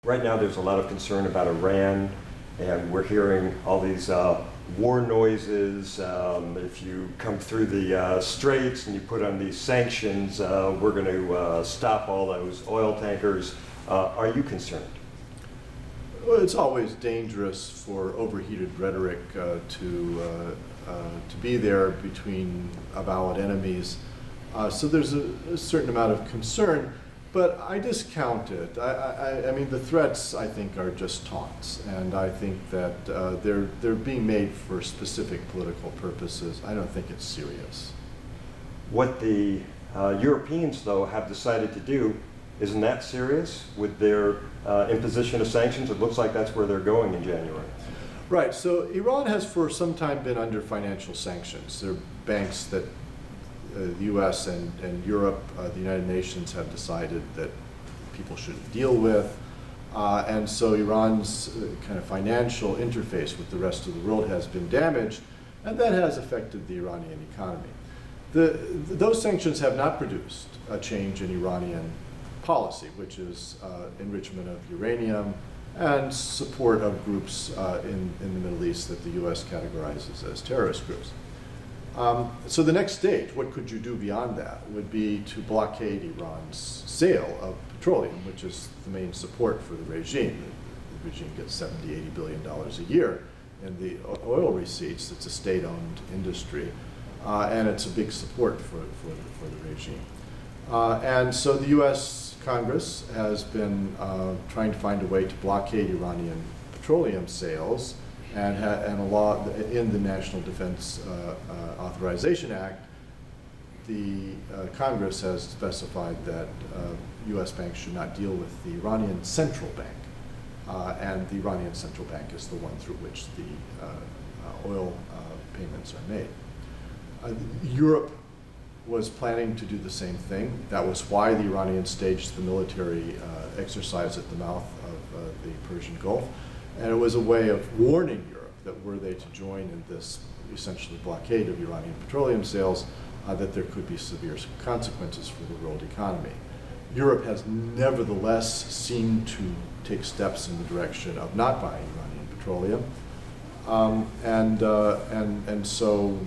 Right now, there's a lot of concern about Iran, and we're hearing all these war noises. If you come through the straits and you put on these sanctions, we're going to stop all those oil tankers. Are you concerned? Well, it's always dangerous for overheated rhetoric to be there between avowed enemies. So there's a certain amount of concern. But I discount it. I mean, the threats, I think, are just taunts, and I think that they're being made for specific political purposes. I don't think it's serious. What the Europeans, though, have decided to do, isn't that serious? With their imposition of sanctions, it looks like that's where they're going in January. Right, so Iran has for some time been under financial sanctions. There are banks that the US and Europe, the United Nations have decided that people shouldn't deal with. And so Iran's kind of financial interface with the rest of the world has been damaged, and that has affected the Iranian economy. Those sanctions have not produced a change in Iranian policy, which is enrichment of uranium and support of groups in the Middle East that the US categorizes as terrorist groups. So the next stage, what could you do beyond that, would be to blockade Iran's sale of petroleum, which is the main support for the regime. The regime gets $70–80 billion a year in the oil receipts. It's a state-owned industry, and it's a big support for the regime. And so the US Congress has been trying to find a way to blockade Iranian petroleum sales, and a law in the National Defense Authorization Act, the Congress has specified that US banks should not deal with the Iranian Central Bank. And the Iranian Central Bank is the one through which the oil payments are made. Europe was planning to do the same thing. That was why the Iranians staged the military exercise at the mouth of the Persian Gulf. And it was a way of warning Europe that were they to join in this essentially blockade of Iranian petroleum sales, that there could be severe consequences for the world economy. Europe has nevertheless seemed to take steps in the direction of not buying Iranian petroleum. And so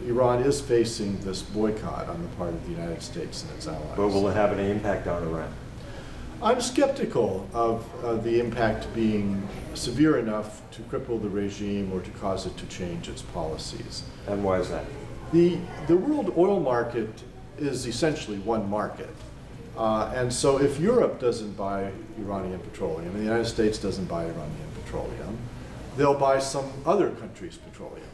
Iran is facing this boycott on the part of the United States and its allies. But will it have any impact on Iran? I'm skeptical of the impact being severe enough to cripple the regime or to cause it to change its policies. And why is that? The world oil market is essentially one market. And so if Europe doesn't buy Iranian petroleum, and the United States doesn't buy Iranian petroleum, they'll buy some other country's petroleum.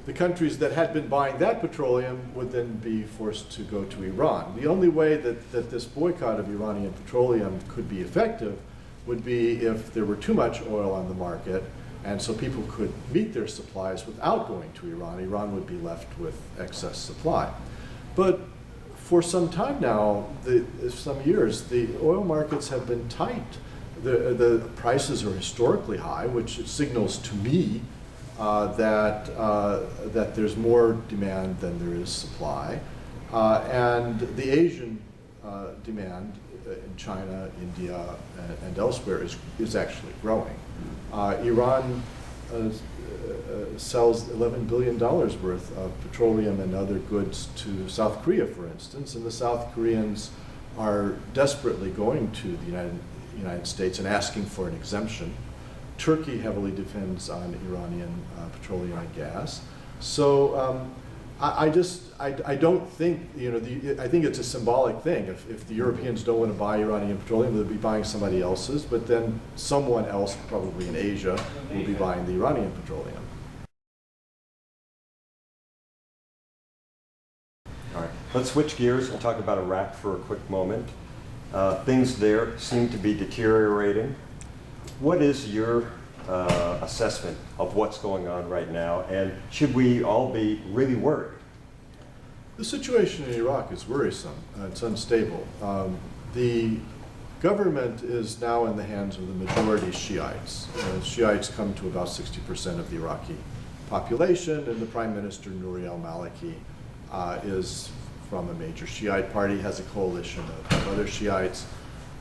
The countries that had been buying that petroleum would then be forced to go to Iran. The only way that this boycott of Iranian petroleum could be effective would be if there were too much oil on the market, and so people could meet their supplies without going to Iran. Iran would be left with excess supply. But for some time now, some years, the oil markets have been tight. The prices are historically high, which signals to me that there's more demand than there is supply. And the Asian demand in China, India, and elsewhere is actually growing. Iran sells $11 billion worth of petroleum and other goods to South Korea, for instance, and the South Koreans are desperately going to the United States and asking for an exemption. Turkey heavily depends on Iranian petroleum and gas. So I don't think, I think it's a symbolic thing. If the Europeans don't want to buy Iranian petroleum, they'll be buying somebody else's, but then someone else, probably in Asia, will be buying the Iranian petroleum. All right, let's switch gears and talk about Iraq for a quick moment. Things there seem to be deteriorating. What is your assessment of what's going on right now, and should we all be really worried? The situation in Iraq is worrisome. It's unstable. The government is now in the hands of the majority Shiites. Shiites come to about 60% of the Iraqi population, and the Prime Minister, Nouri al-Maliki, is from a major Shiite party, has a coalition of other Shiites.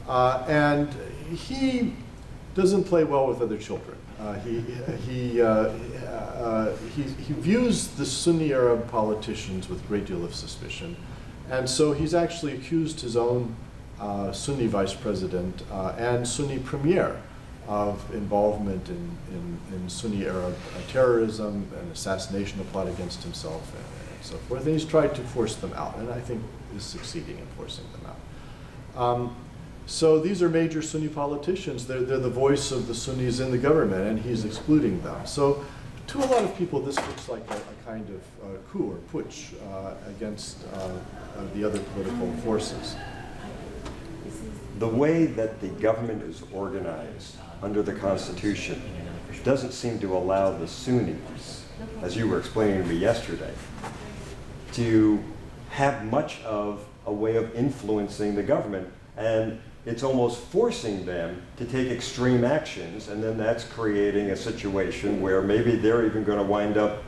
And he doesn't play well with other children. He views the Sunni Arab politicians with a great deal of suspicion, and so he's actually accused his own Sunni vice president and Sunni premier of involvement in Sunni Arab terrorism and assassination plot against himself and so forth. And he's tried to force them out, and I think is succeeding in forcing them out. So these are major Sunni politicians. They're the voice of the Sunnis in the government, and he's excluding them. So to a lot of people, this looks like a kind of coup or putsch against the other political forces. The way that the government is organized under the Constitution doesn't seem to allow the Sunnis, as you were explaining to me yesterday, to have much of a way of influencing the government, and it's almost forcing them to take extreme actions, and then that's creating a situation where maybe they're even going to wind up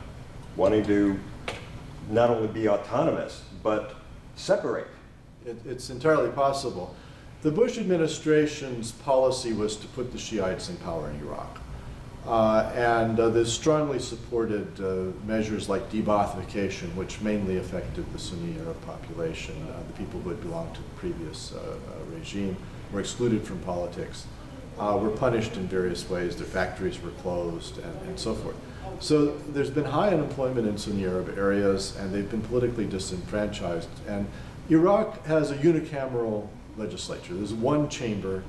wanting to not only be autonomous, but separate. It's entirely possible. The Bush administration's policy was to put the Shiites in power in Iraq. And they strongly supported measures like de-Baathification, which mainly affected the Sunni Arab population. The people who had belonged to the previous regime were excluded from politics, were punished in various ways, their factories were closed, and so forth. So there's been high unemployment in Sunni Arab areas, and they've been politically disenfranchised. And Iraq has a unicameral legislature. There's one chamber,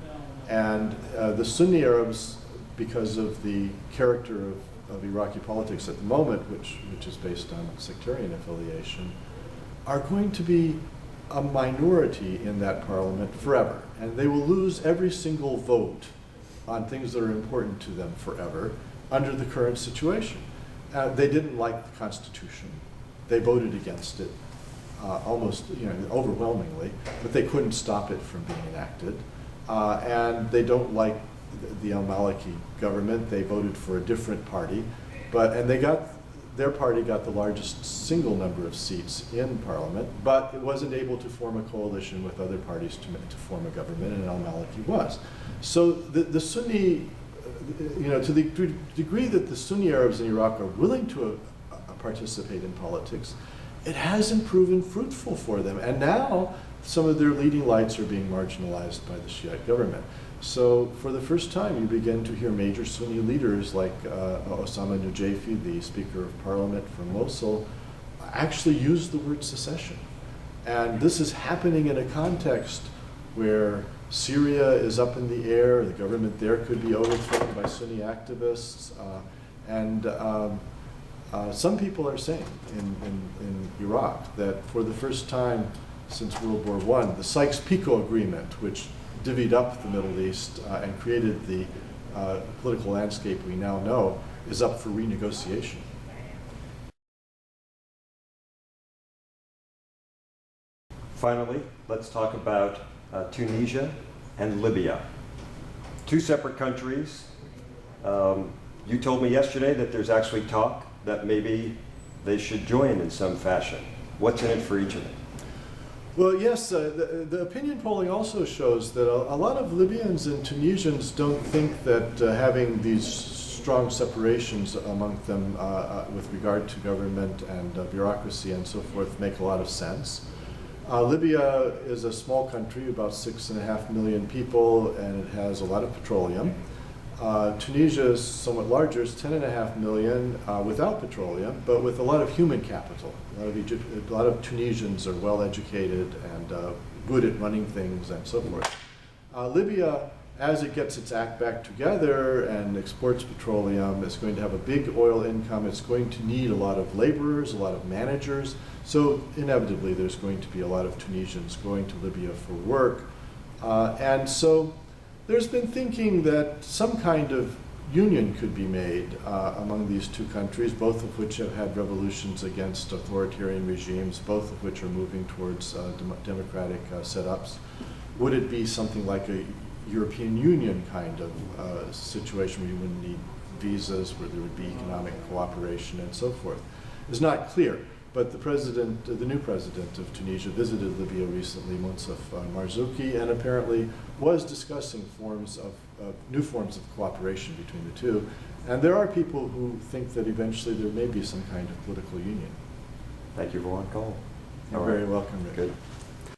and the Sunni Arabs, because of the character of Iraqi politics at the moment, which is based on sectarian affiliation, are going to be a minority in that parliament forever. And they will lose every single vote on things that are important to them forever under the current situation. They didn't like the Constitution. They voted against it almost overwhelmingly, but they couldn't stop it from being enacted. And they don't like the al-Maliki government. They voted for a different party, and their party got the largest single number of seats in parliament, but it wasn't able to form a coalition with other parties to form a government, and al-Maliki was. So the Sunni, to the degree that the Sunni Arabs in Iraq are willing to participate in politics, it hasn't proven fruitful for them, and now some of their leading lights are being marginalized by the Shiite government. So for the first time, you begin to hear major Sunni leaders like Osama Nujafi, the Speaker of Parliament from Mosul, actually use the word secession. And this is happening in a context where Syria is up in the air, the government there could be overthrown by Sunni activists, and some people are saying in Iraq that for the first time since World War I, the Sykes-Picot Agreement, which divvied up the Middle East and created the political landscape we now know, is up for renegotiation. Finally, let's talk about Tunisia and Libya. Two separate countries. You told me yesterday that there's actually talk that maybe they should join in some fashion. What's in it for each of them? Well, yes, the opinion polling also shows that a lot of Libyans and Tunisians don't think that having these strong separations among them with regard to government and bureaucracy and so forth make a lot of sense. Libya is a small country, about 6.5 million people, and it has a lot of petroleum. Tunisia is somewhat larger, it's 10.5 million without petroleum, but with a lot of human capital. A lot of Tunisians are well educated and good at running things and so forth. Libya, as it gets its act back together and exports petroleum, is going to have a big oil income. It's going to need a lot of laborers, a lot of managers. So inevitably there's going to be a lot of Tunisians going to Libya for work. And so there's been thinking that some kind of union could be made among these two countries, both of which have had revolutions against authoritarian regimes, both of which are moving towards democratic setups. Would it be something like a European Union kind of situation where you wouldn't need visas, where there would be economic cooperation and so forth? It's not clear. But the new president of Tunisia visited Libya recently, Monsef Marzouki, and apparently was discussing new forms of cooperation between the two. And there are people who think that eventually there may be some kind of political union. Thank you, Juan Cole. You're very welcome, Rick. Good.